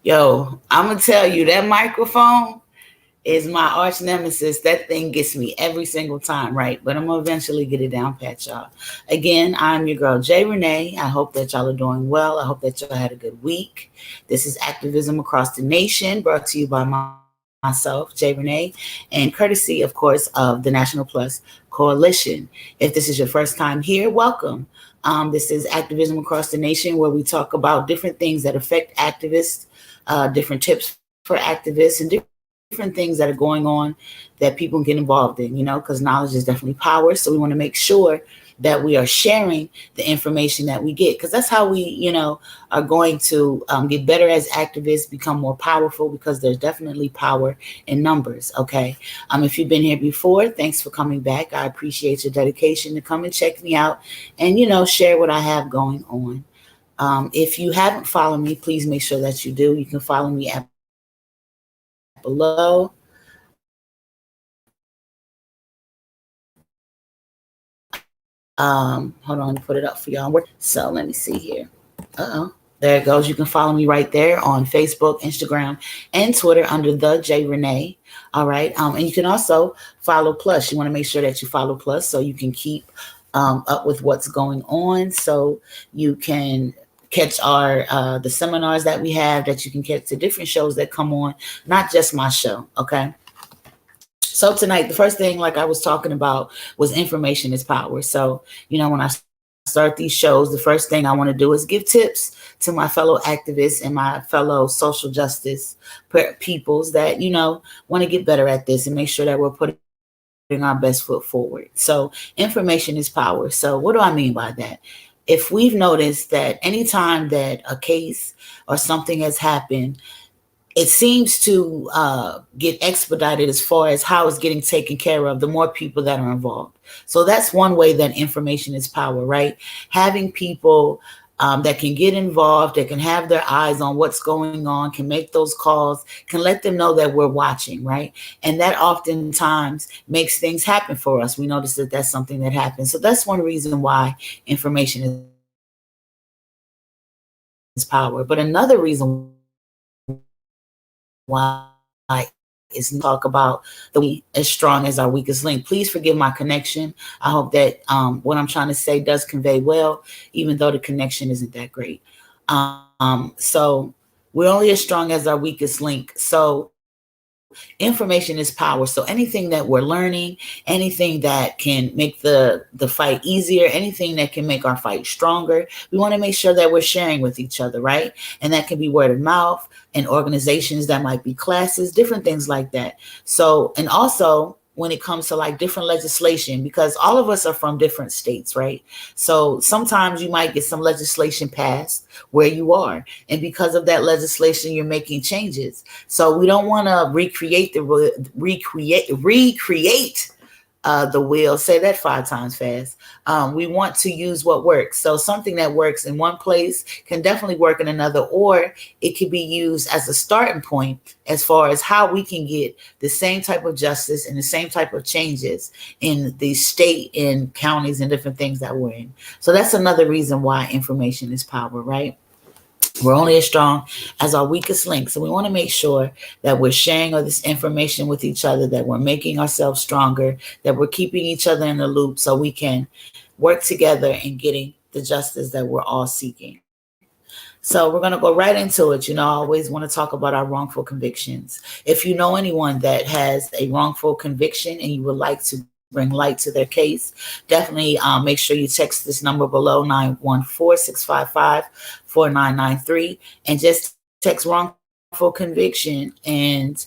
Yo, I'm gonna tell you that microphone is my arch nemesis. That thing gets me every single time, right? But I'm gonna eventually get it down pat, y'all. Again, I'm your girl Rene. I hope that y'all are doing well. I hope that y'all had a good week. This is Activism Across the Nation, brought to you by myself, Rene, and courtesy, of course, of the National Plus Coalition. If this is your first time here, welcome. This is Activism Across the Nation, where we talk about different things that affect activists, different tips for activists, and different things that are going on that people can get involved in, because knowledge is definitely power. So we want to make sure that we are sharing the information that we get, because that's how we, are going to get better as activists, become more powerful, because there's definitely power in numbers. Okay. If you've been here before, thanks for coming back. I appreciate your dedication to come and check me out and, share what I have going on. If you haven't followed me, please make sure that you do. You can follow me at below. Hold on, to put it up for y'all. So let me see here. There it goes. You can follow me right there on Facebook, Instagram, and Twitter under the J Rene. All right. And you can also follow Plus. You want to make sure that you follow Plus so you can keep up with what's going on. So you can catch our the seminars that we have, that you can catch the different shows that come on, not just my show. Okay. So tonight, the first thing, like I was talking about, was information is power. So, when I start these shows, the first thing I want to do is give tips to my fellow activists and my fellow social justice peoples that, want to get better at this and make sure that we're putting our best foot forward. So information is power. So what do I mean by that? If we've noticed that anytime that a case or something has happened, it seems to get expedited as far as how it's getting taken care of, the more people that are involved. So that's one way that information is power, right? Having people that can get involved, that can have their eyes on what's going on, can make those calls, can let them know that we're watching, right? And that oftentimes makes things happen for us. We notice that that's something that happens. So that's one reason why information is power. But another reason why is talk about the we as strong as our weakest link. Please forgive my connection. I hope that what I'm trying to say does convey well, even though the connection isn't that great. So we're only as strong as our weakest link. So information is power. So anything that we're learning, anything that can make the fight easier, anything that can make our fight stronger, we want to make sure that we're sharing with each other, right? And that can be word of mouth and organizations, that might be classes, different things like that. So, and also when it comes to like different legislation, because all of us are from different states, right? So sometimes you might get some legislation passed where you are, and because of that legislation, you're making changes. So we don't want to recreate the wheel. Say that 5 times fast. We want to use what works. So something that works in one place can definitely work in another, or it could be used as a starting point as far as how we can get the same type of justice and the same type of changes in the state and counties and different things that we're in. So that's another reason why information is power, right? We're only as strong as our weakest link. So we want to make sure that we're sharing all this information with each other, that we're making ourselves stronger, that we're keeping each other in the loop so we can work together in getting the justice that we're all seeking. So we're going to go right into it. I always want to talk about our wrongful convictions. If you know anyone that has a wrongful conviction and you would like to bring light to their case, definitely make sure you text this number below, 914-655-4993, and just text wrongful conviction, and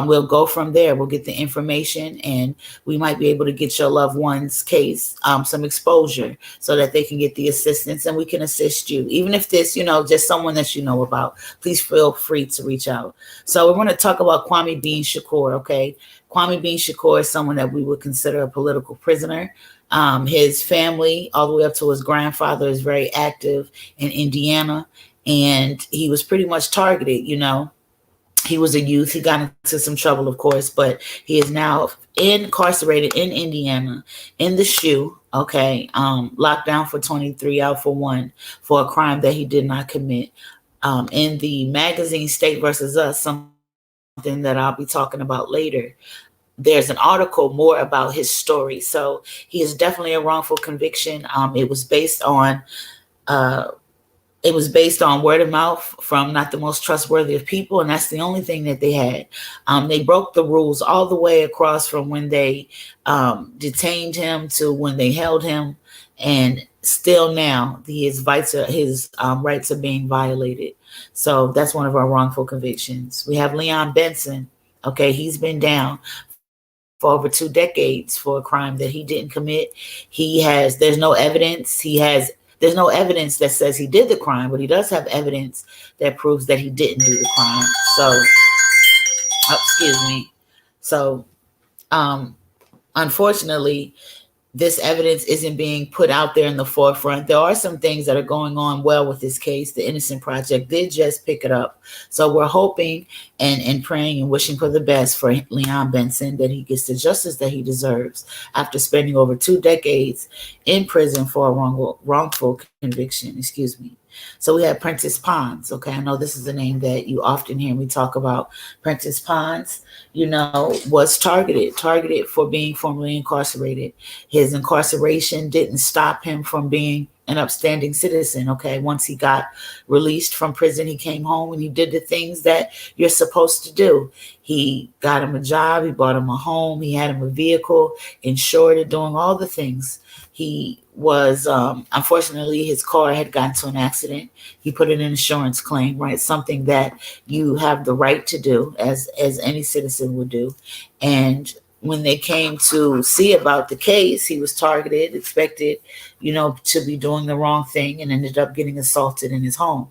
we'll go from there. We'll get the information, and we might be able to get your loved one's case some exposure so that they can get the assistance, and we can assist you. Even if this, just someone that you know about, please feel free to reach out. So we're going to talk about Kwame being Shakur, okay? Kwame being Shakur is someone that we would consider a political prisoner. His family, all the way up to his grandfather, is very active in Indiana, and he was pretty much targeted. He was a youth. He got into some trouble, of course, but he is now incarcerated in Indiana in the SHU, okay, locked down for 23, out for 1, for a crime that he did not commit. In the magazine State versus Us, something that I'll be talking about later, there's an article more about his story. So he is definitely a wrongful conviction. Uh, it was based on word of mouth from not the most trustworthy of people, and that's the only thing that they had. They broke the rules all the way across from when they detained him to when they held him, and still now his rights are being violated. So that's one of our wrongful convictions. We have Leon Benson. Okay, he's been down for over 2 decades for a crime that he didn't commit. There's no evidence. There's no evidence that says he did the crime, but he does have evidence that proves that he didn't do the crime. So, excuse me. So, um, unfortunately, this evidence isn't being put out there in the forefront. There are some things that are going on well with this case. The Innocent Project did just pick it up. So we're hoping and praying and wishing for the best for Leon Benson, that he gets the justice that he deserves after spending over 2 decades in prison for a wrongful conviction. Excuse me. So we have Prentice Pons. Okay, I know this is a name that you often hear me talk about. Prentice Pons, was targeted for being formerly incarcerated. His incarceration didn't stop him from being an upstanding citizen. Okay, once he got released from prison, he came home and he did the things that you're supposed to do. He got him a job, he bought him a home, he had him a vehicle, insured it, doing all the things. He was, unfortunately, his car had gotten to an accident. He put in an insurance claim, right? Something that you have the right to do as any citizen would do. And when they came to see about the case, he was targeted, expected, to be doing the wrong thing, and ended up getting assaulted in his home.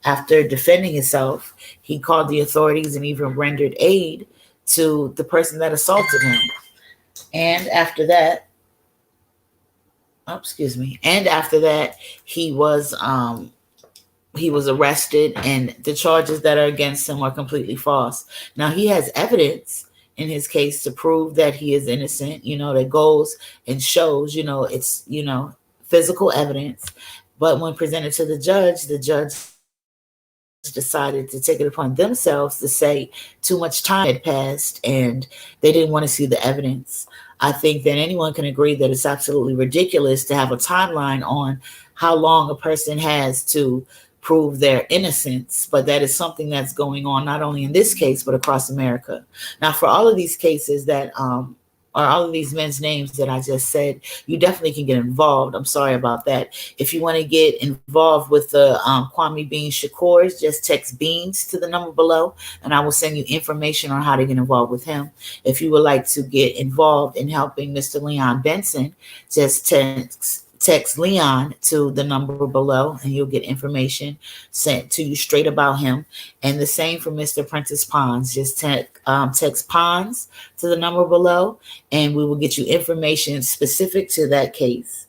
After defending himself, he called the authorities and even rendered aid to the person that assaulted him. And after that, he was arrested, and the charges that are against him are completely false. Now, he has evidence in his case to prove that he is innocent, that goes and shows, it's, physical evidence. But when presented to the judge decided to take it upon themselves to say too much time had passed and they didn't want to see the evidence. I think that anyone can agree that it's absolutely ridiculous to have a timeline on how long a person has to prove their innocence, but that is something that's going on not only in this case but across America. Now, for all of these cases that or all of these men's names that I just said, you definitely can get involved. I'm sorry about that. If you want to get involved with the Kwame Bean Shakurs, just text Beans to the number below, and I will send you information on how to get involved with him. If you would like to get involved in helping Mr. Leon Benson, just text Leon to the number below and you'll get information sent to you straight about him. And the same for Mr. Prentice Pons. Just text Pons to the number below and we will get you information specific to that case.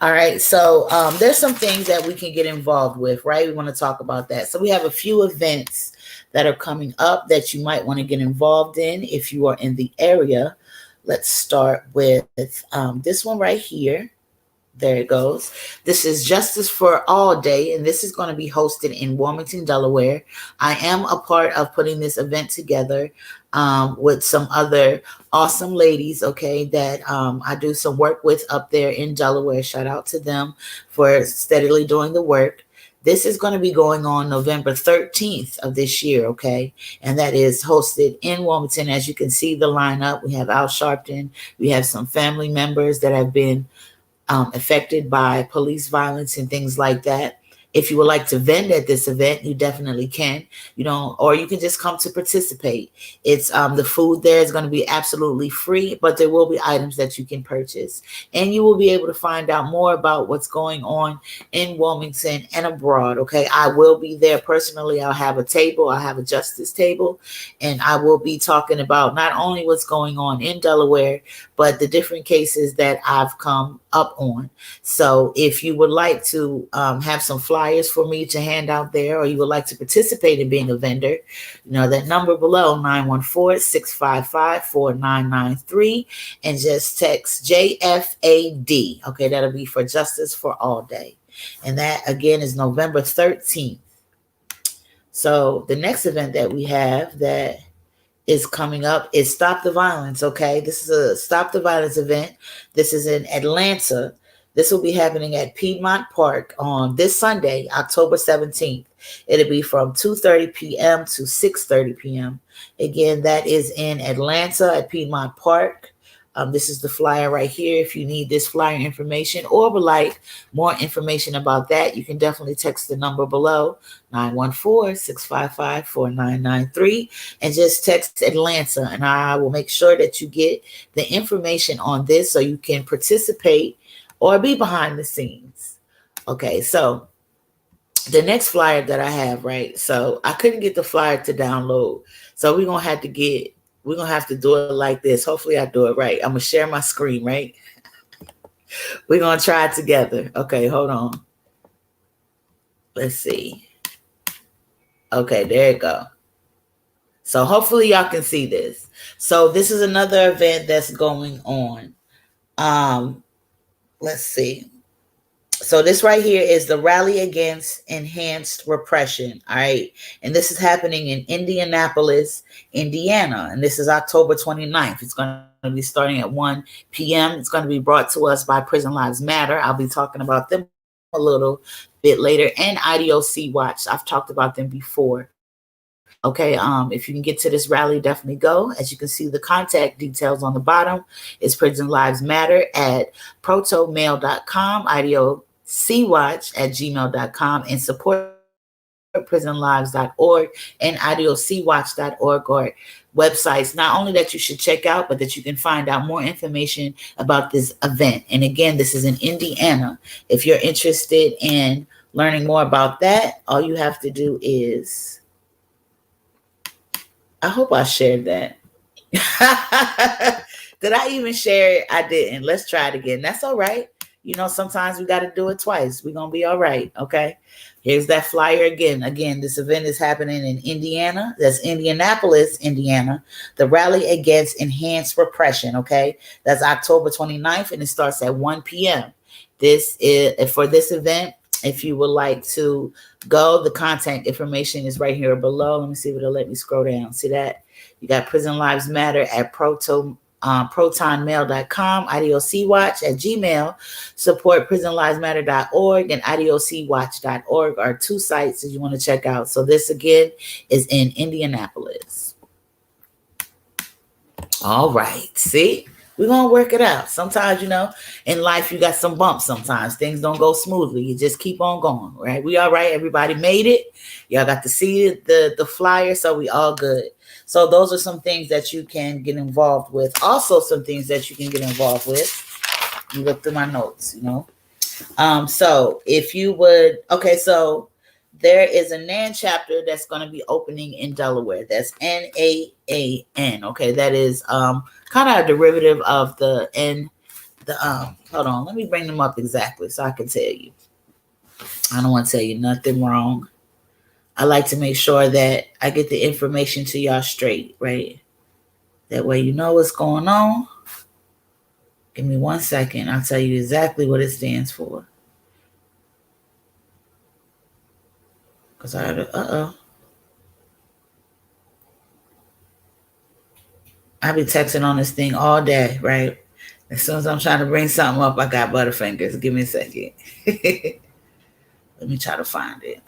All right, so there's some things that we can get involved with, right? We want to talk about that. So we have a few events that are coming up that you might want to get involved in if you are in the area. Let's start with this one right here. There it goes. This is Justice for All Day, and this is going to be hosted in Wilmington, Delaware. I am a part of putting this event together with some other awesome ladies, okay, that I do some work with up there in Delaware. Shout out to them for steadily doing the work. This is going to be going on November 13th of this year, okay? And that is hosted in Wilmington. As you can see the lineup, we have Al Sharpton. We have some family members that have been affected by police violence and things like that. If you would like to vend at this event, you definitely can, or you can just come to participate. It's the food there is going to be absolutely free, but there will be items that you can purchase. And you will be able to find out more about what's going on in Wilmington and abroad, okay? I will be there personally. I'll have a table. I'll have a justice table. And I will be talking about not only what's going on in Delaware, but the different cases that I've come up on. So if you would like to have some flyers for me to hand out there, or you would like to participate in being a vendor, that number below, 914-655-4993, and just text JFAD. Okay, that'll be for Justice for All Day. And that again is November 13th. So the next event that we have that is coming up is Stop the Violence. Okay, this is a Stop the Violence event. This is in Atlanta. This will be happening at Piedmont Park on this Sunday, October 17th. It'll be from 2:30 p.m. to 6:30 p.m. Again, that is in Atlanta at Piedmont Park. This is the flyer right here. If you need this flyer information or would like more information about that, you can definitely text the number below, 914-655-4993, and just text Atlanta, and I will make sure that you get the information on this so you can participate or be behind the scenes. Okay, so the next flyer that I have, right? So I couldn't get the flyer to download. So we're going to have to do it like this. Hopefully I do it right. I'm going to share my screen, right? We're going to try it together. Okay, hold on. Let's see. Okay, there you go. So hopefully y'all can see this. So this is another event that's going on. Let's see. So this right here is the Rally Against Enhanced Repression. All right. And this is happening in Indianapolis, Indiana. And this is October 29th. It's going to be starting at 1 p.m. It's going to be brought to us by Prison Lives Matter. I'll be talking about them a little bit later. And IDOC Watch. I've talked about them before. Okay, if you can get to this rally, definitely go. As you can see, the contact details on the bottom is Prison Lives Matter at protomail.com, idocwatch@gmail.com, and support prisonlives.org and idocwatch.org are websites not only that you should check out, but that you can find out more information about this event. And again, this is in Indiana. If you're interested in learning more about that, all you have to do is, I hope I shared that. Did I even share it? I didn't. Let's try it again. That's all right. You know, sometimes we got to do it twice. We're going to be all right. Okay. Here's that flyer again. Again, this event is happening in Indiana. That's Indianapolis, Indiana. The Rally Against Enhanced Repression. Okay. That's October 29th, and it starts at 1 p.m. This is for this event. If you would like to go, the contact information is right here below. Let me see if it'll let me scroll down. See that? You got Prison Lives Matter at protonmail.com, idocwatch@gmail, support prisonlivesmatter.org, and idocwatch.org are two sites that you want to check out. So this again is in Indianapolis. All right. See? We're going to work it out. Sometimes, you know, in life, you got some bumps sometimes. Things don't go smoothly. You just keep on going, right? We all right. Everybody made it. Y'all got to see the flyer, so we all good. So those are some things that you can get involved with. Also, some things that you can get involved with. You look through my notes, you know. So if you would, okay, so there is a NAN chapter that's going to be opening in Delaware. That's NAAN. Okay, that is kind of a derivative of the N. Hold on, let me bring them up exactly so I can tell you. I don't want to tell you nothing wrong. I like to make sure that I get the information to y'all straight, right? That way you know what's going on. Give me 1 second. I'll tell you exactly what it stands for. Because I had I be texting on this thing all day, right? As soon as I'm trying to bring something up, I got butterfingers. Give me a second. Let me try to find it.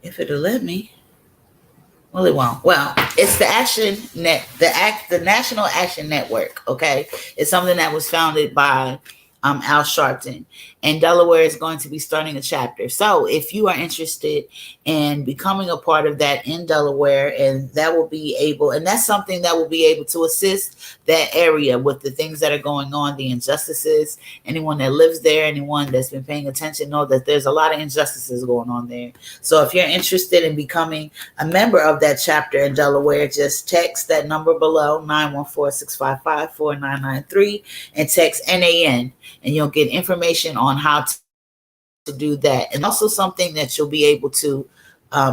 If it'll let me. Well, it won't. Well, it's the the National Action Network. Okay, it's something that was founded by Al Sharpton, and Delaware is going to be starting a chapter. So if you are interested in becoming a part of that in Delaware, and that will be able, and that's something that will be able to assist that area with the things that are going on, the injustices. Anyone that lives there, anyone that's been paying attention, know that there's a lot of injustices going on there. So if you're interested in becoming a member of that chapter in Delaware, just text that number below, 914-655-4993, and text NAN. And you'll get information on how to do that. And also something that you'll be able to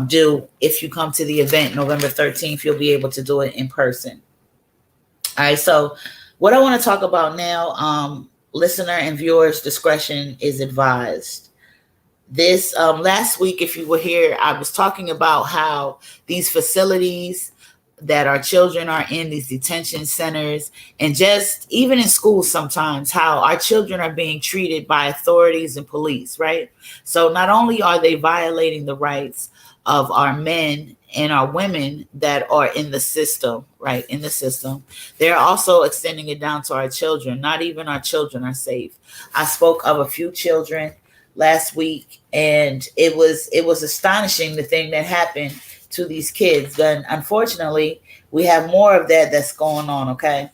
do if you come to the event November 13th, you'll be able to do it in person. All right. So what I want to talk about now, Listener and viewers discretion is advised. This last week, if you were here, I was talking about how these facilities that our children are in, these detention centers, and just even in schools sometimes, how our children are being treated by authorities and police, right? So not only are they violating the rights of our men and our women that are in the system, right? In the system, they're also extending it down to our children. Not even our children are safe. I spoke of a few children last week, and it was astonishing the thing that happened to these kids. Then unfortunately, we have more of that that's going on. Okay,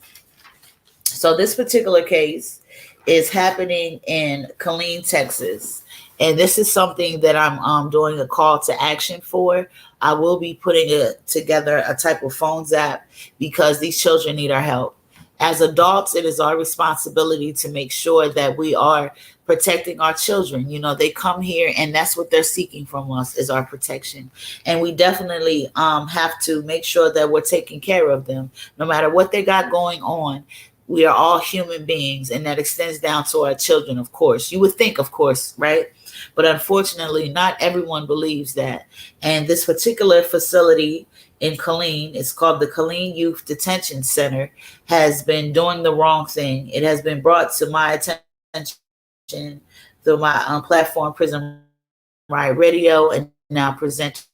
so this particular case is happening in Colleen, Texas. And this is something that I'm doing a call to action for. I will be putting together a type of phones app because these children need our help. As adults, it is our responsibility to make sure that we are protecting our children. You know, they come here and that's what they're seeking from us is our protection. And we definitely have to make sure that we're taking care of them no matter what they got going on. We are all human beings, and that extends down to our children, of course. You would think, of course, right? But unfortunately, not everyone believes that. And this particular facility in Colleen, it's called the Colleen Youth Detention Center, has been doing the wrong thing. It has been brought to my attention through my platform, Prison Radio, and now presented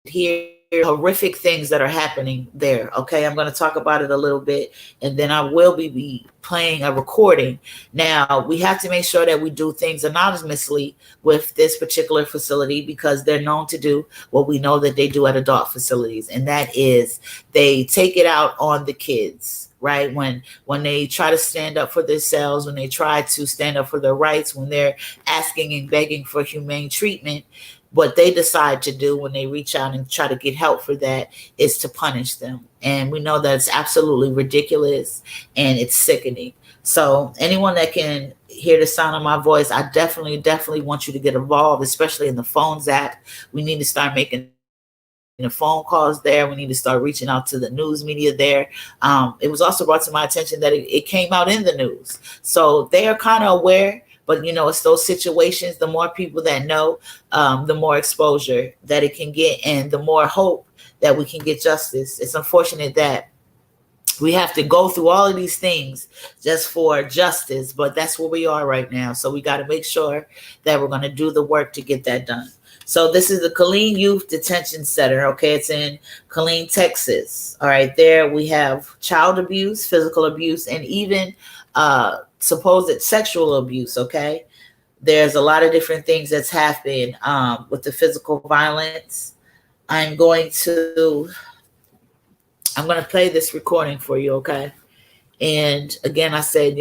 here. Horrific things that are happening there. Okay, I'm going to talk about it a little bit, and then I will be playing a recording. Now, we have to make sure that we do things anonymously with this particular facility because they're known to do what we know that they do at adult facilities, and that is they take it out on the kids. Right, when they try to stand up for themselves, when they try to stand up for their rights, when they're asking and begging for humane treatment, what they decide to do when they reach out and try to get help for that is to punish them. And we know that's absolutely ridiculous and it's sickening. So anyone that can hear the sound of my voice, I definitely want you to get involved, especially in the phones app. We need to start making the phone calls there. We need to start reaching out to the news media there. It was also brought to my attention that it came out in the news. So they are kind of aware, but you know, it's those situations, the more people that know, the more exposure that it can get and the more hope that we can get justice. It's unfortunate that we have to go through all of these things just for justice, but that's where we are right now. So we got to make sure that we're going to do the work to get that done. So this is the Colleen Youth Detention Center. Okay, it's in Colleen, Texas. All right, there we have child abuse, physical abuse, and even supposed sexual abuse. Okay, there's a lot of different things that's happened with the physical violence. I'm going to play this recording for you. Okay. And again, I said,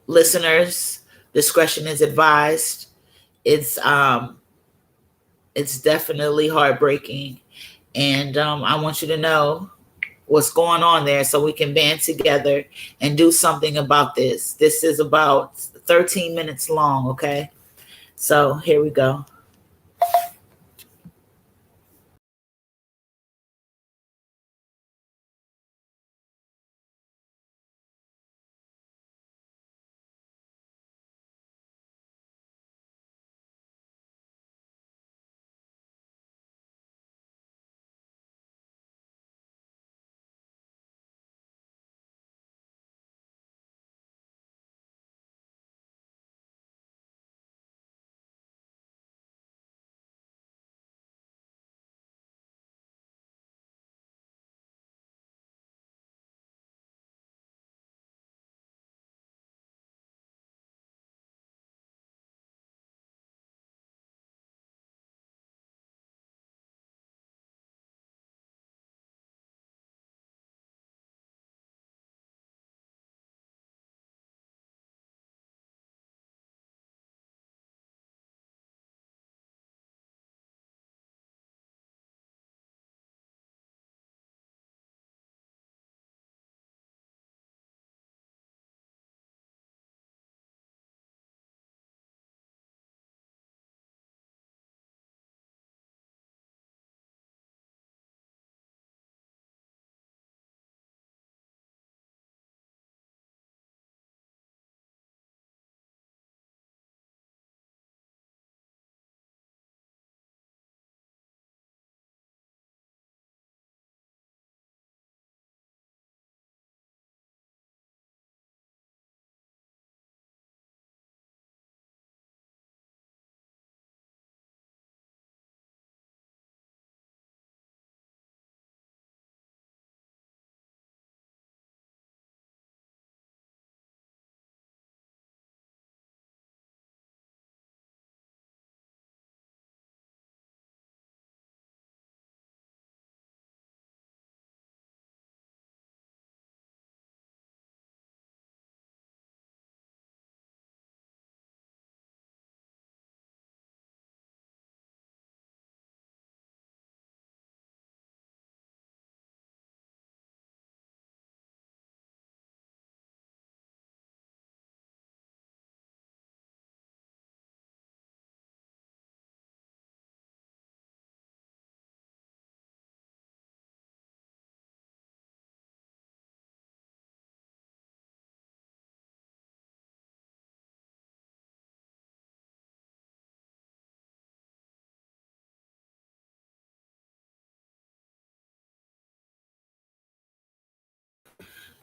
listeners, discretion is advised. It's definitely heartbreaking, and I want you to know what's going on there so we can band together and do something about this. This is about 13 minutes long. Okay, so here we go.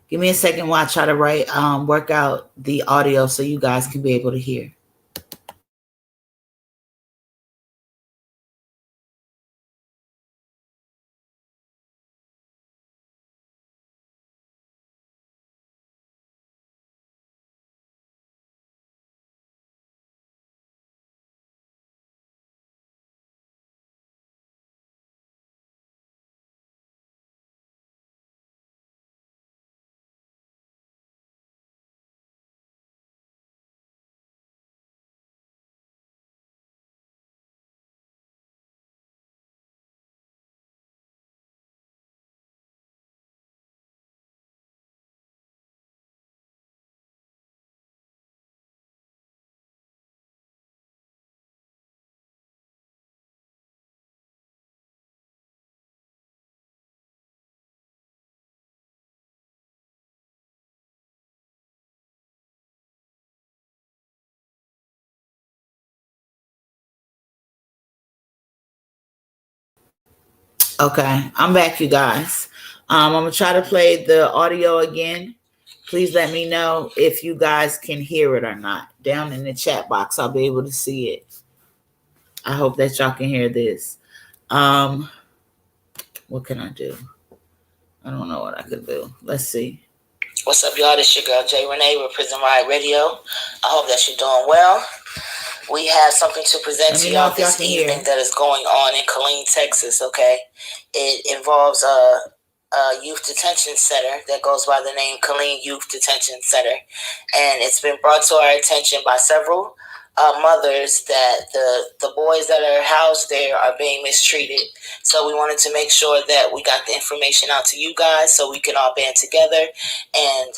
Give me a second while I try to work out the audio so you guys can be able to hear. Okay, I'm back, you guys. I'm gonna try to play the audio again. Please let me know if you guys can hear it or not. Down in the chat box, I'll be able to see it. I hope that y'all can hear this. What can I do? I don't know what I could do. Let's see. What's up, y'all? This your girl, Rene with Prison Radio. I hope that you're doing well. We have something to present to y'all this evening that is going on in Colleen, Texas, okay? It involves a youth detention center that goes by the name Colleen Youth Detention Center. And it's been brought to our attention by several mothers that the boys that are housed there are being mistreated. So we wanted to make sure that we got the information out to you guys so we can all band together and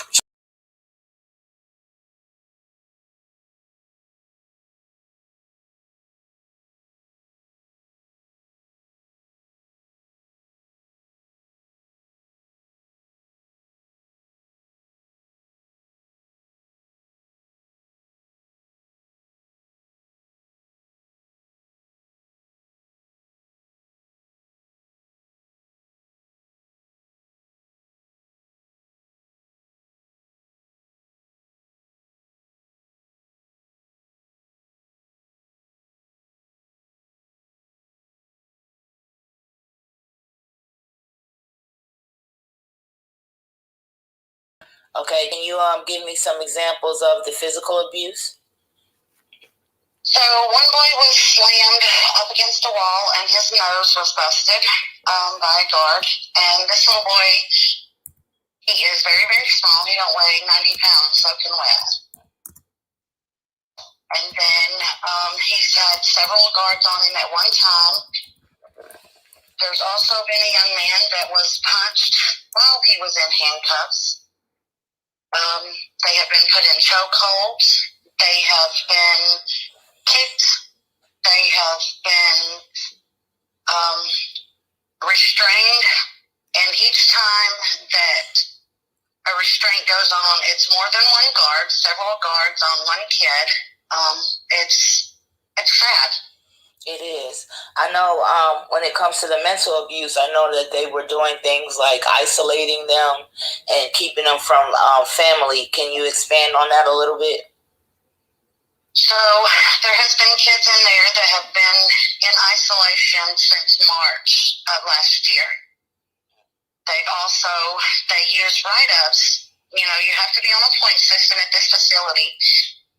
okay, can you give me some examples of the physical abuse? So one boy was slammed up against a wall and his nose was busted by a guard. And this little boy, he is very, very small. He don't weigh 90 pounds soaking wet. And then he's had several guards on him at one time. There's also been a young man that was punched while he was in handcuffs. They have been put in chokeholds. They have been kicked. They have been restrained. And each time that a restraint goes on, it's more than one guard, several guards on one kid. It's sad. It is. I know when it comes to the mental abuse, I know that they were doing things like isolating them and keeping them from family. Can you expand on that a little bit? So there has been kids in there that have been in isolation since March of last year. They use write-ups. You know, you have to be on a point system at this facility.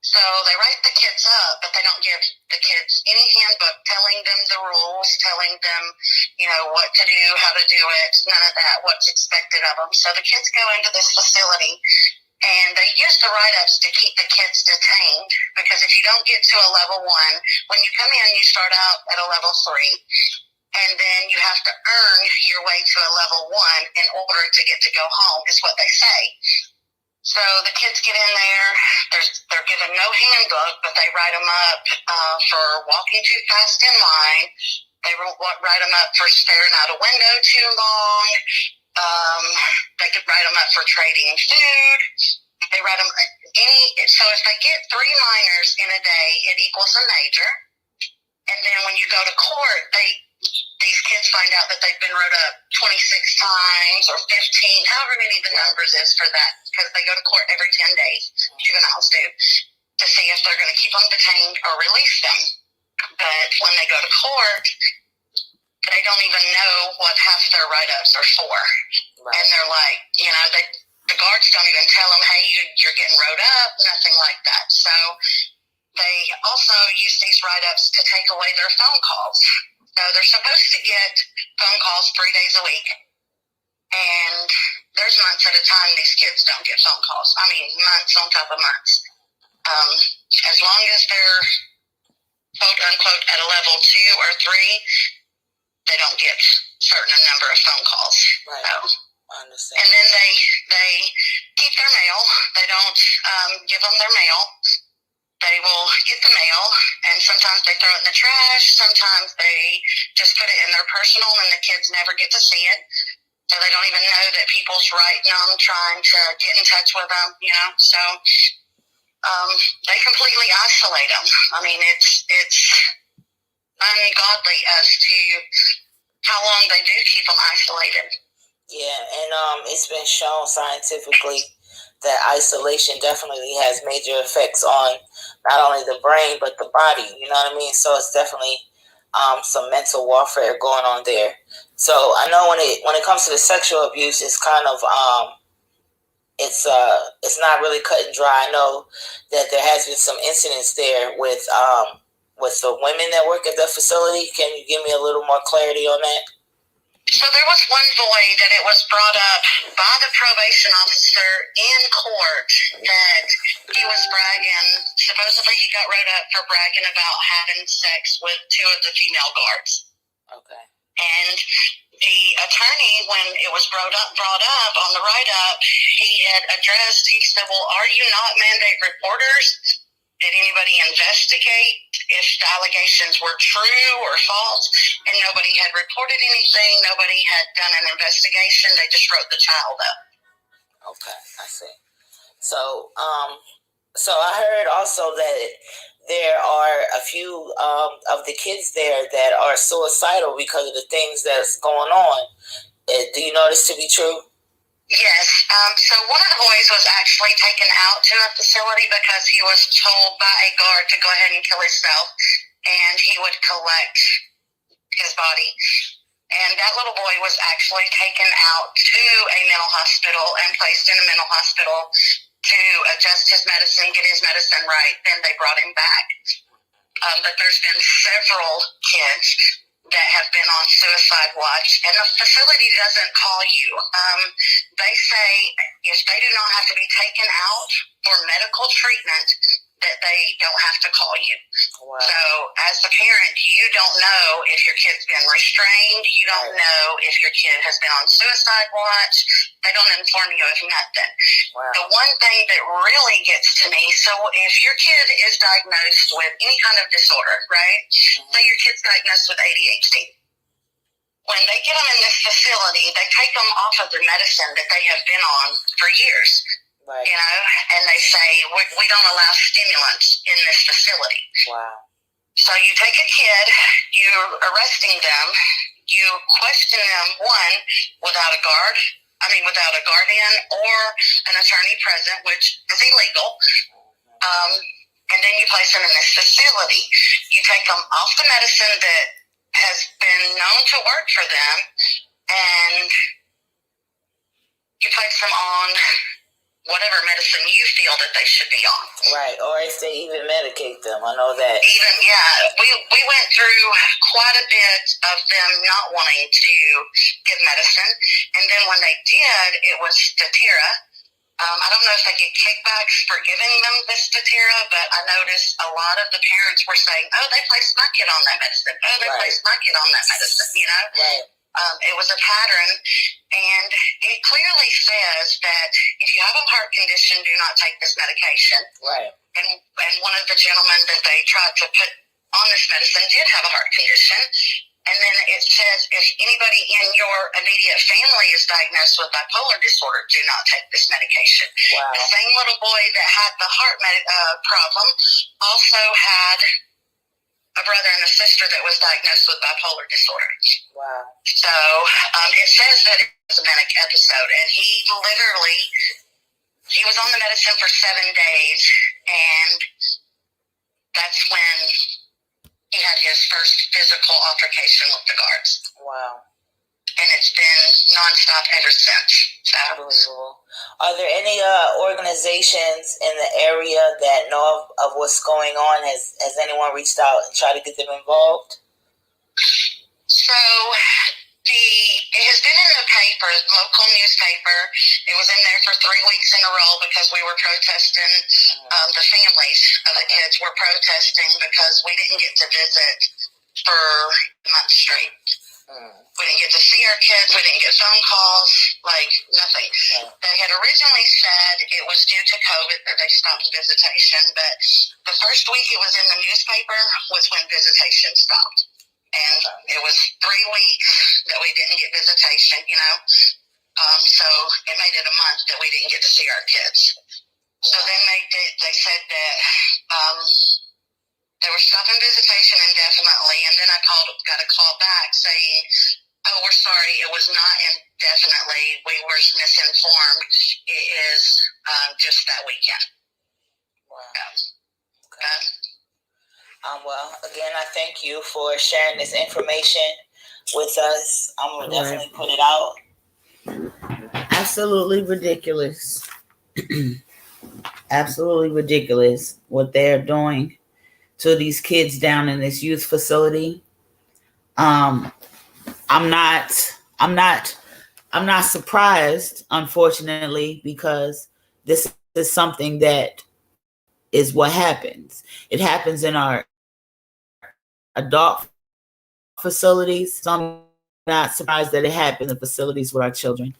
So they write the kids up, but they don't give the kids any handbook telling them the rules, telling them, you know, what to do, how to do it, none of that, what's expected of them. So the kids go into this facility, and they use the write-ups to keep the kids detained, because if you don't get to a level 1, when you come in, you start out at a level 3, and then you have to earn your way to a level 1 in order to get to go home, is what they say. So the kids get in there, they're given no handbook, but they write them up for walking too fast in line. They write them up for staring out a window too long. They could write them up for trading food. They write them so if they get 3 minors in a day, it equals a major. And then when you go to court, these kids find out that they've been wrote up 26 times or 15, however many the numbers is for that, because they go to court every 10 days, juveniles do, to see if they're going to keep them detained or release them. But when they go to court, they don't even know what half their write-ups are for. Right. And they're like, the guards don't even tell them, hey, you're getting wrote up, nothing like that. So they also use these write-ups to take away their phone calls. So they're supposed to get phone calls 3 days a week. And there's months at a time these kids don't get phone calls. I mean, months on top of months. As long as they're, quote unquote, at a level 2 or 3, they don't get certain number of phone calls. Right. So, I understand. and then they keep their mail. They don't give them their mail. They will get the mail, and sometimes they throw it in the trash. Sometimes they just put it in their personal, and the kids never get to see it. So they don't even know that people's writing them, trying to get in touch with them, So they completely isolate them. I mean, it's ungodly as to how long they do keep them isolated. Yeah, and it's been shown scientifically that isolation definitely has major effects on not only the brain but the body. You know what I mean? So it's definitely some mental warfare going on there. So I know when it comes to the sexual abuse, it's kind of it's not really cut and dry. I know that there has been some incidents there with the women that work at the facility. Can you give me a little more clarity on that? So there was one boy that it was brought up by the probation officer in court that he was bragging. Supposedly he got wrote up for bragging about having sex with 2 of the female guards. Okay. And the attorney, when it was brought up on the write-up, he had addressed, he said, well, are you not mandate reporters? Did anybody investigate if the allegations were true or false? And nobody had reported anything. Nobody had done an investigation. They just wrote the child up. Okay, I see. So, so I heard also that there are a few of the kids there that are suicidal because of the things that's going on. Do you know this to be true? Yes. So one of the boys was actually taken out to a facility because he was told by a guard to go ahead and kill himself, and he would collect his body. And that little boy was actually taken out to a mental hospital and placed in a mental hospital to adjust his medicine, get his medicine right. Then they brought him back. But there's been several kids that have been on suicide watch, and the facility doesn't call you. They say if they do not have to be taken out for medical treatment, that they don't have to call you. Wow. So as the parent, you don't know if your kid's been restrained. You don't know if your kid has been on suicide watch. They don't inform you of nothing. Wow. The one thing that really gets to me, so if your kid is diagnosed with any kind of disorder, right? Mm-hmm. Say your kid's diagnosed with ADHD. When they get them in this facility, they take them off of their medicine that they have been on for years. Right. And they say, we don't allow stimulants in this facility. Wow. So you take a kid, you're arresting them, you question them, one, without a guardian or an attorney present, which is illegal. And then you place them in this facility. You take them off the medicine that has been known to work for them, and you place them on whatever medicine you feel that they should be on. Right, or if they even medicate them. I know that. We went through quite a bit of them not wanting to give medicine, and then when they did, it was Statira. I don't know if they get kickbacks for giving them this Statira, but I noticed a lot of the parents were saying, oh, they placed my kid on that medicine. Oh, they placed my kid on that medicine, Right. It was a pattern, and it clearly says that if you have a heart condition, do not take this medication. Right. And one of the gentlemen that they tried to put on this medicine did have a heart condition. And then it says if anybody in your immediate family is diagnosed with bipolar disorder, do not take this medication. Wow. The same little boy that had the heart problem also had a brother and a sister that was diagnosed with bipolar disorder. Wow. So it says that it was a manic episode, and he was on the medicine for 7 days, and that's when he had his first physical altercation with the guards. Wow. And it's been nonstop ever since. So. Unbelievable. Are there any organizations in the area that know of what's going on? Has anyone reached out and tried to get them involved? So it has been in the paper, local newspaper. It was in there for 3 weeks in a row because we were protesting. The families of the kids were protesting because we didn't get to visit for months straight. We didn't get to see our kids. We didn't get phone calls, like nothing. Yeah. They had originally said it was due to COVID that they stopped visitation, but the first week it was in the newspaper was when visitation stopped. And it was 3 weeks that we didn't get visitation, so it made it a month that we didn't get to see our kids. So then they said that they were stopping visitation indefinitely, and then I got a call back saying, "Oh, we're sorry, it was not indefinitely. We were misinformed. It is just that weekend." Wow. Okay. Well, again, I thank you for sharing this information with us. I'm going to definitely put it out. Absolutely ridiculous. Absolutely ridiculous what they're doing to these kids down in this youth facility. I'm not surprised, unfortunately, because this is something that is what happens. It happens in our adult facilities. So I'm not surprised that it happens in facilities with our children.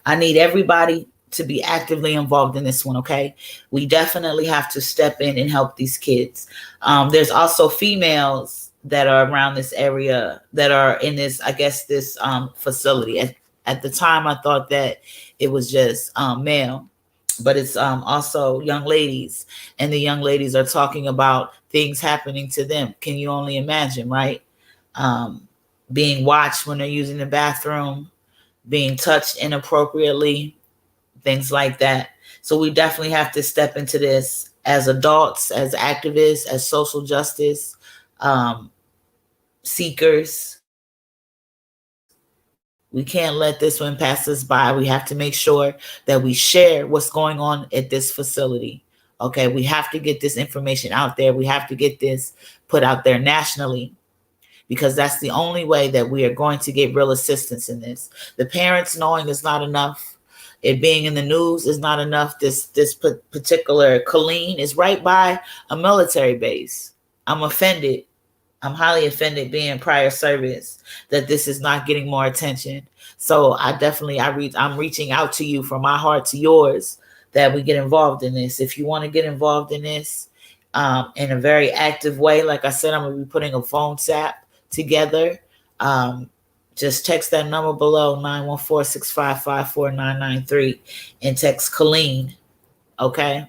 I need everybody to be actively involved in this one, okay? We definitely have to step in and help these kids. There's also females that are around this area that are in this, I guess, this facility. At the time, I thought that it was just male, but it's also young ladies, and the young ladies are talking about things happening to them. Can you only imagine, right? Being watched when they're using the bathroom, being touched inappropriately, things like that. So we definitely have to step into this as adults, as activists, as social justice seekers. We can't let this one pass us by. We have to make sure that we share what's going on at this facility. Okay, we have to get this information out there. We have to get this put out there nationally, because that's the only way that we are going to get real assistance in this. The parents knowing is not enough. It being in the news is not enough. This particular Colleen is right by a military base. I'm offended. I'm highly offended, being prior service, that this is not getting more attention. So I'm reaching out to you from my heart to yours, that we get involved in this. If you want to get involved in this in a very active way, like I said, I'm going to be putting a phone tap together. Just text that number below, 914-655-4993, and text Colleen, okay?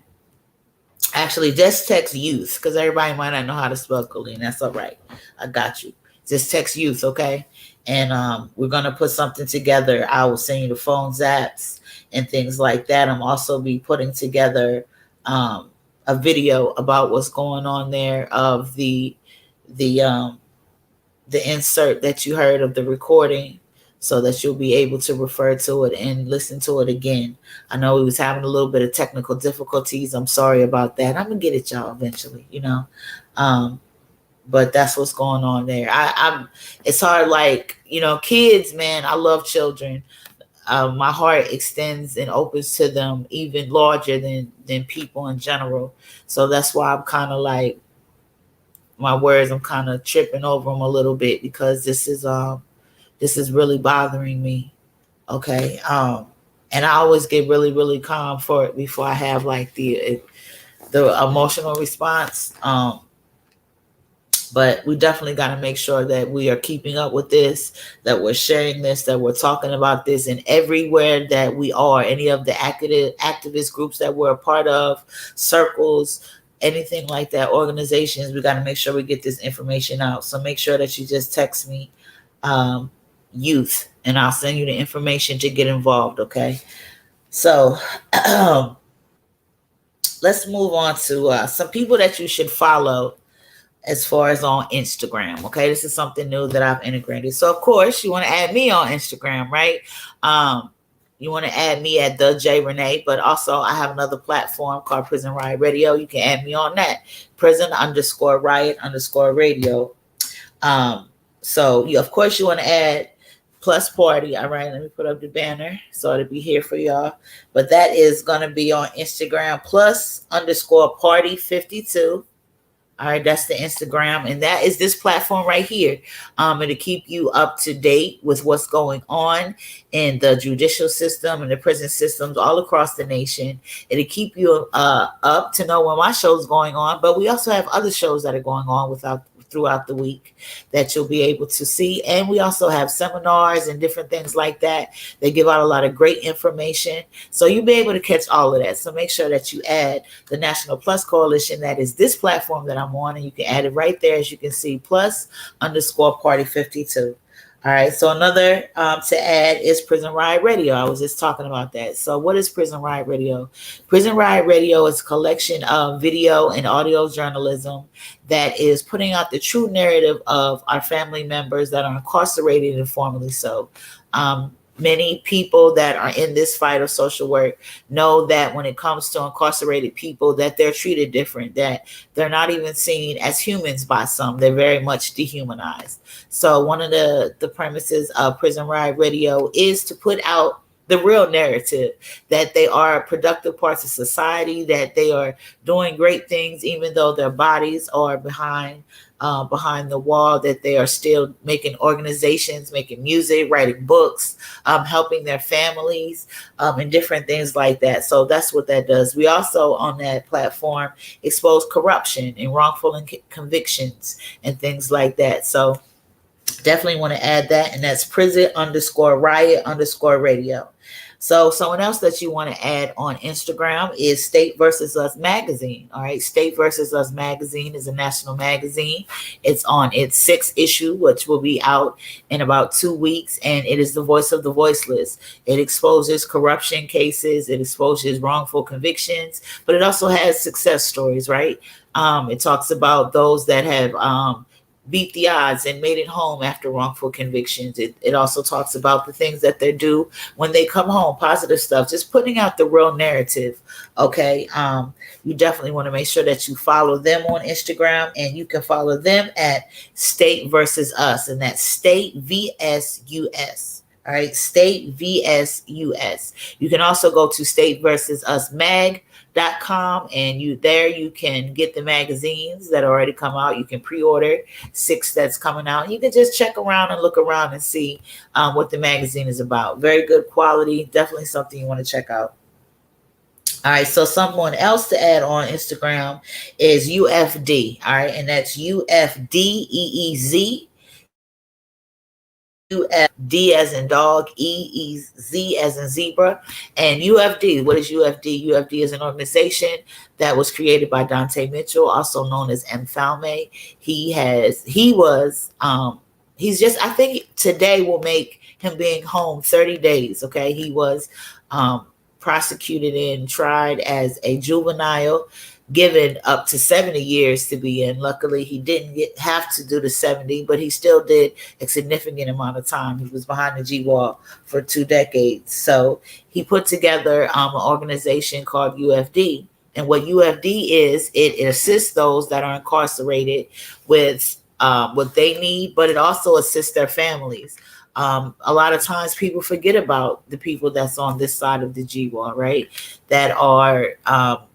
Actually, just text youth, because everybody might not know how to spell Colleen. That's all right. I got you. Just text youth, okay? And we're going to put something together. I will send you the phone zaps and things like that. I'm also be putting together a video about what's going on there, of the insert that you heard of the recording, so that you'll be able to refer to it and listen to it again. I know we was having a little bit of technical difficulties. I'm sorry about that. I'm gonna get it, y'all, eventually, but that's what's going on there. It's hard, like, kids, man, I love children. My heart extends and opens to them even larger than people in general. So that's why I'm kind of like, my words, I'm kind of tripping over them a little bit, because this is really bothering me. Okay. And I always get really, really calm for it before I have like the emotional response. But we definitely got to make sure that we are keeping up with this, that we're sharing this, that we're talking about this, and everywhere that we are, any of the activist groups that we're a part of, circles, anything like that, organizations, we got to make sure we get this information out. So make sure that you just text me youth, and I'll send you the information to get involved. Okay. So let's move on to some people that you should follow as far as on Instagram. Okay, this is something new that I've integrated. So of course you want to add me on Instagram, right? You want to add me at the J Rene, but also I have another platform called Prison Riot Radio. You can add me on that, prison_riot_radio. So you, of course, you want to add plus party. All right, let me put up the banner so it'll be here for y'all. But that is going to be on Instagram, plus_party 52. All right, that's the Instagram, and that is this platform right here. It'll keep you up to date with what's going on in the judicial system and the prison systems all across the nation. It'll keep you up to know when my show's going on, but we also have other shows that are going on throughout the week that you'll be able to see. And we also have seminars and different things like that. They give out a lot of great information. So you'll be able to catch all of that. So make sure that you add the National Plus Coalition. That is this platform that I'm on. And you can add it right there, as you can see, plus_party 52. All right. So another to add is Prison Riot Radio. I was just talking about that. So what is Prison Riot Radio? Prison Riot Radio is a collection of video and audio journalism that is putting out the true narrative of our family members that are incarcerated and formerly so. Many people that are in this fight of social work know that when it comes to incarcerated people, that they're treated different, that they're not even seen as humans by some. They're very much dehumanized. So one of the premises of Prison Riot Radio is to put out the real narrative, that they are productive parts of society, that they are doing great things, even though their bodies are behind the wall, that they are still making organizations, making music, writing books, helping their families, and different things like that. So that's what that does. We also, on that platform, expose corruption and wrongful convictions and things like that. So definitely want to add that. And that's prison_riot_radio. So someone else that you want to add on Instagram is State versus Us magazine. All right. State versus Us magazine is a national magazine. It's on its 6th issue, which will be out in about 2 weeks. And it is the voice of the voiceless. It exposes corruption cases. It exposes wrongful convictions, but it also has success stories, right? It talks about those that have, beat the odds and made it home after wrongful convictions. It also talks about the things that they do when they come home, positive stuff, just putting out the real narrative. Okay. You definitely want to make sure that you follow them on Instagram, and you can follow them at State versus Us, and that's State VSUS. All right. State VSUS. You can also go to State versus Us mag.com, and you can get the magazines that already come out. You can pre-order 6 that's coming out. You can just check around and look around and see what the magazine is about. Very good quality. Definitely something you want to check out. All right, so someone else to add on Instagram is UFD. All right, and that's UFDEEZ. UFD as in dog, EEZ as in zebra. And UFD, what is UFD? UFD is an organization that was created by Dante Mitchell, also known as M. Falme. I think today will make him being home 30 days. Okay. He was prosecuted and tried as a juvenile, given up to 70 years to be in. Luckily, he didn't have to do the 70, but he still did a significant amount of time. He was behind the G wall for 2 decades. So he put together an organization called UFD. And what UFD is, it assists those that are incarcerated with what they need, but it also assists their families. A lot of times people forget about the people that's on this side of the G wall, right? That are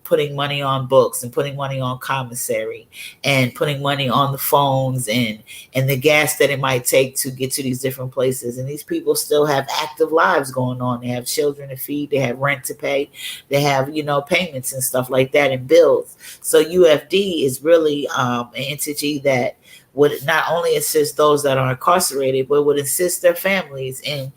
putting money on books and putting money on commissary and putting money on the phones and the gas that it might take to get to these different places. And these people still have active lives going on. They have children to feed, they have rent to pay, they have, payments and stuff like that and bills. So UFD is really an entity that would not only assist those that are incarcerated, but would assist their families in,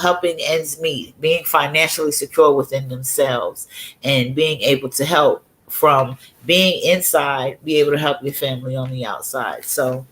helping ends meet, being financially secure within themselves, and being able to help from being inside, be able to help your family on the outside. So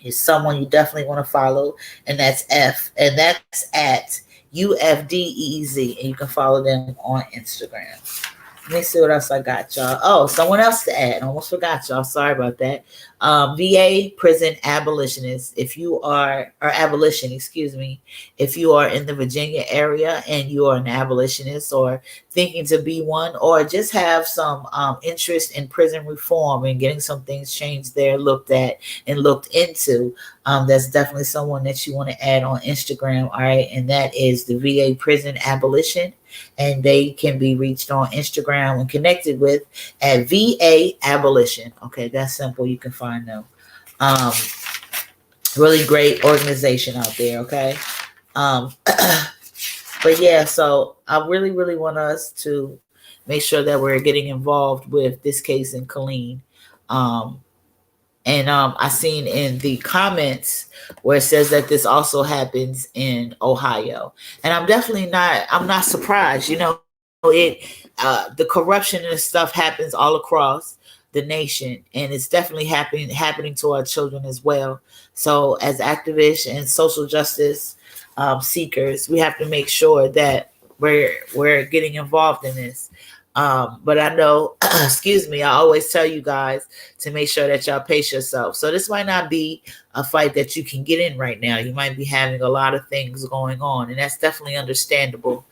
it's someone you definitely want to follow, and that's F, and that's at UFDEZ, and you can follow them on Instagram. Let me see what else I got, y'all. Oh, someone else to add. Almost forgot, y'all. Sorry about that. VA Prison Abolitionist. If you are, or abolition, excuse me, if you are in the Virginia area and you are an abolitionist or thinking to be one, or just have some interest in prison reform and getting some things changed there, looked at and looked into, that's definitely someone that you want to add on Instagram. All right. And that is the VA Prison Abolition. And they can be reached on Instagram and connected with at VA Abolition. Okay, that's simple. You can find them. Really great organization out there. Okay. But yeah, so I really, really want us to make sure that we're getting involved with this case in Colleen. And I seen in the comments where it says that this also happens in Ohio. And I'm not surprised. You know, the corruption and stuff happens all across the nation, and it's definitely happening to our children as well. So as activists and social justice seekers, we have to make sure that we're getting involved in this. But I know, excuse me, I always tell you guys to make sure that y'all pace yourself. So this might not be a fight that you can get in right now. You might be having a lot of things going on, and that's definitely understandable.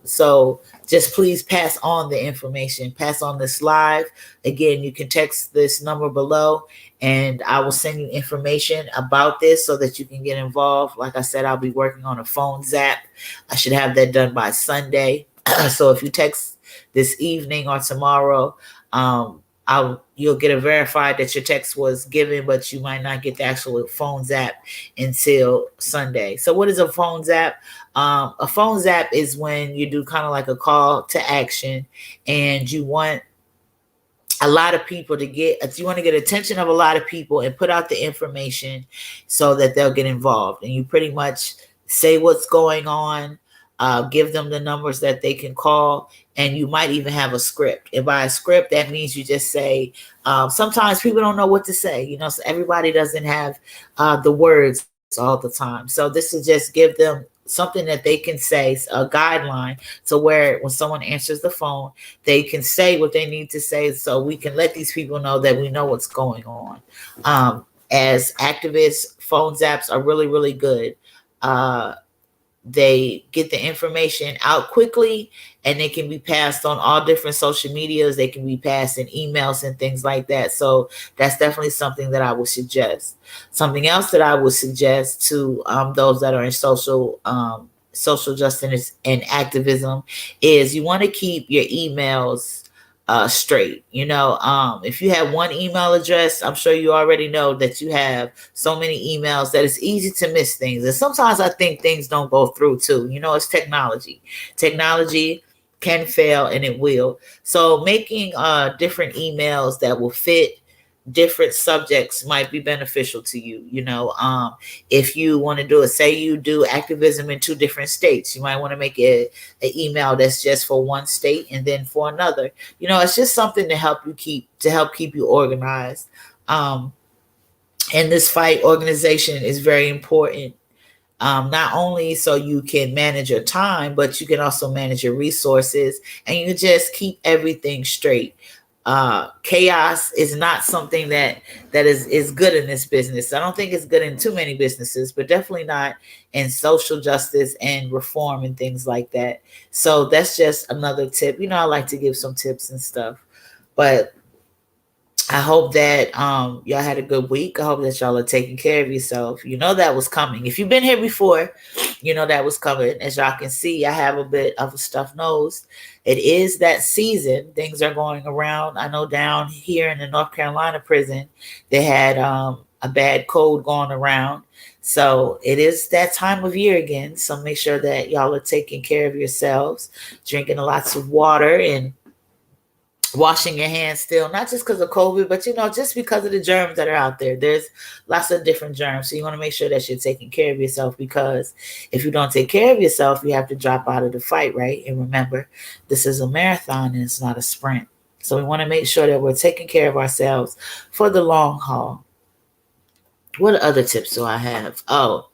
So just please pass on the information, pass on this live. Again, you can text this number below, and I will send you information about this so that you can get involved. Like I said, I'll be working on a phone zap. I should have that done by Sunday. So if you text this evening or tomorrow, you'll get a verified that your text was given, but you might not get the actual phone zap until Sunday. So what is a phone zap? A phone zap is when you do kind of like a call to action, and you want a lot of people to you want to get attention of a lot of people and put out the information so that they'll get involved. And you pretty much say what's going on, give them the numbers that they can call, and you might even have a script. And by a script, that means you just say, sometimes people don't know what to say, you know, so everybody doesn't have the words all the time. So this will just give them something that they can say, a guideline, to where when someone answers the phone, they can say what they need to say, so we can let these people know that we know what's going on. As activists, phone zaps are really, really good. They get the information out quickly, and they can be passed on all different social medias. They can be passed in emails and things like that. So that's definitely something that I would suggest. Something else that I would suggest to those that are in social justice and activism is you want to keep your emails straight. You know, if you have one email address, I'm sure you already know that you have so many emails that it's easy to miss things. And sometimes I think things don't go through too. You know, it's technology. Technology can fail, and it will. So making different emails that will fit different subjects might be beneficial to you. You know, if you want to do it, say you do activism in 2 different states, you might want to make an email that's just for one state and then for another. You know, it's just something to help keep you organized. And this fight organization is very important. Not only so you can manage your time, but you can also manage your resources, and you just keep everything straight. Chaos is not something that is good in this business. I don't think it's good in too many businesses, but definitely not in social justice and reform and things like that. So that's just another tip. You know, I like to give some tips and stuff, but I hope that y'all had a good week. I hope that y'all are taking care of yourself. You know that was coming. If you've been here before, you know that was coming. As y'all can see, I have a bit of a stuffed nose. It is that season. Things are going around. I know down here in the North Carolina prison, they had a bad cold going around. So it is that time of year again. So make sure that y'all are taking care of yourselves, drinking lots of water, and washing your hands still, not just because of COVID, but, you know, just because of the germs that are out there. There's lots of different germs. So you want to make sure that you're taking care of yourself, because if you don't take care of yourself, you have to drop out of the fight, right? And remember, this is a marathon and it's not a sprint. So we want to make sure that we're taking care of ourselves for the long haul. What other tips do I have? Oh,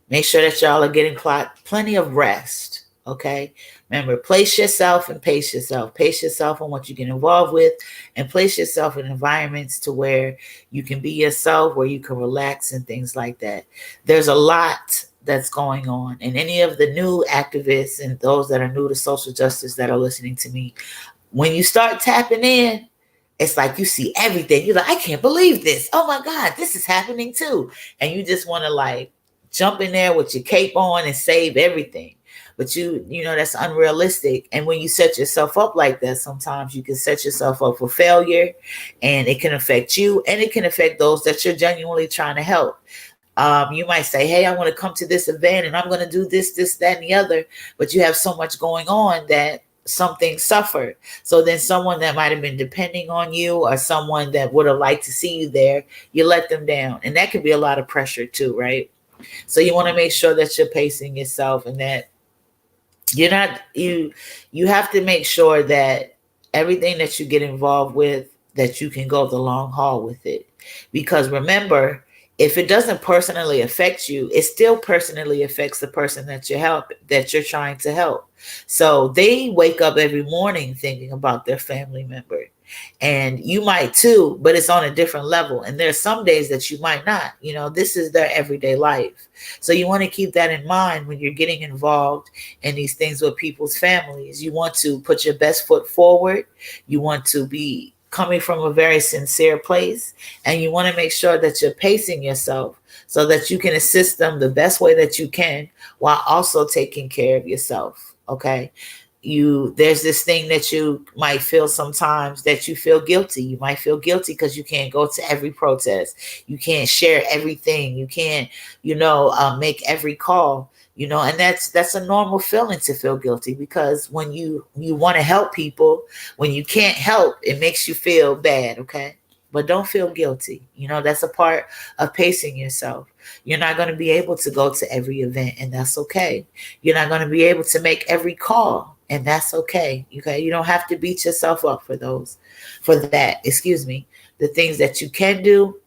make sure that y'all are getting plenty of rest. Okay. Remember, place yourself and pace yourself. Pace yourself on what you get involved with, and place yourself in environments to where you can be yourself, where you can relax and things like that. There's a lot that's going on. And any of the new activists and those that are new to social justice that are listening to me, when you start tapping in, it's like you see everything. You're like, I can't believe this. Oh my God, this is happening too. And you just want to like jump in there with your cape on and save everything. But you know, that's unrealistic. And when you set yourself up like that, sometimes you can set yourself up for failure, and it can affect you, and it can affect those that you're genuinely trying to help. You might say, hey, I want to come to this event and I'm going to do this, that, and the other. But you have so much going on that something suffered. So then someone that might have been depending on you, or someone that would have liked to see you there, you let them down. And that can be a lot of pressure too, right? So you want to make sure that you're pacing yourself, and that you're not, you have to make sure that everything that you get involved with, that you can go the long haul with it. Because remember, if it doesn't personally affect you, it still personally affects the person that you're trying to help. So they wake up every morning thinking about their family member. And you might too, but it's on a different level. And there's some days that you might not. You know, this is their everyday life. So you want to keep that in mind when you're getting involved in these things with people's families. You want to put your best foot forward. You want to be coming from a very sincere place, and you want to make sure that you're pacing yourself so that you can assist them the best way that you can, while also taking care of yourself. Okay. There's this thing that you might feel sometimes, that you feel guilty. You might feel guilty because you can't go to every protest. You can't share everything. You can't, make every call. And that's a normal feeling, to feel guilty, because when you want to help people, when you can't help, it makes you feel bad. Okay. But don't feel guilty. That's a part of pacing yourself. You're not going to be able to go to every event, and that's okay. You're not going to be able to make every call, and that's okay. Okay. You don't have to beat yourself up for that. The things that you can do,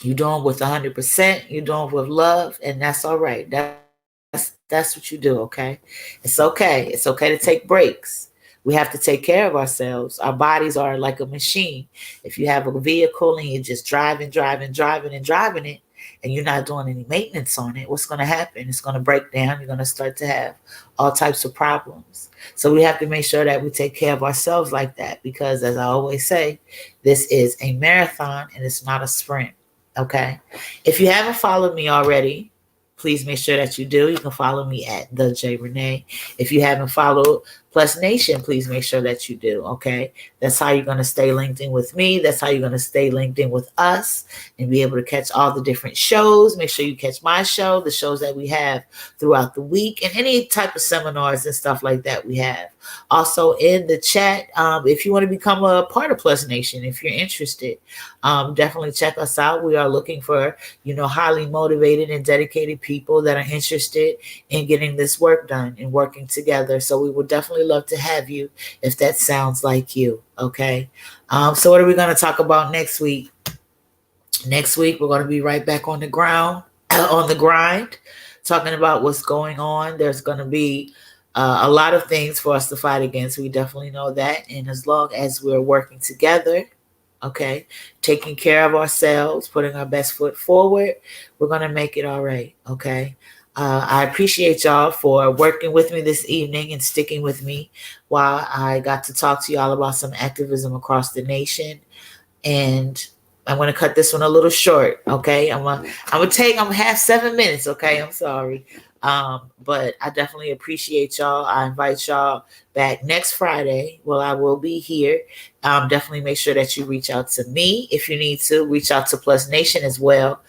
you're doing with 100%. You're doing with love, and that's all right. That's what you do. Okay. It's okay. It's okay to take breaks. We have to take care of ourselves. Our bodies are like a machine. If you have a vehicle and you're just driving it, and you're not doing any maintenance on it, what's going to happen? It's going to break down. You're going to start to have all types of problems. So we have to make sure that we take care of ourselves like that, because as I always say, this is a marathon and it's not a sprint. Okay. If you haven't followed me already, please make sure that you do. You can follow me at the J Rene. If you haven't followed Plus Nation, please make sure that you do. Okay. That's how you're going to stay linked in with me. That's how you're going to stay linked in with us and be able to catch all the different shows. Make sure you catch my show, the shows that we have throughout the week, and any type of seminars and stuff like that we have. Also in the chat, if you want to become a part of Plus Nation, if you're interested, definitely check us out. We are looking for, highly motivated and dedicated people that are interested in getting this work done and working together. So we would definitely love to have you if that sounds like you. Okay. So what are we going to talk about next week? Next week, we're going to be right back on the ground, on the grind, talking about what's going on. There's going to be a lot of things for us to fight against. We definitely know that. And as long as we're working together, okay, taking care of ourselves, putting our best foot forward, we're going to make it all right. Okay. I appreciate y'all for working with me this evening and sticking with me while I got to talk to y'all about some activism across the nation. And I'm going to cut this one a little short. Okay. I'm going to have 7 minutes. Okay. I'm sorry. But I definitely appreciate y'all. I invite y'all back next Friday. Well, I will be here. Definitely make sure that you reach out to me if you need to. Reach out to Plus Nation as well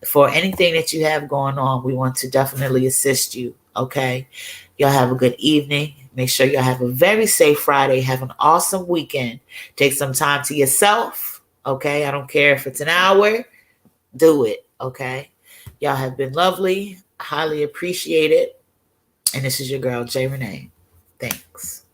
for anything that you have going on. We want to definitely assist you. Okay. Y'all have a good evening. Make sure y'all have a very safe Friday. Have an awesome weekend. Take some time to yourself. Okay. I don't care if it's an hour. Do it. Okay. Y'all have been lovely. Highly appreciate it. And this is your girl, J Rene. Thanks.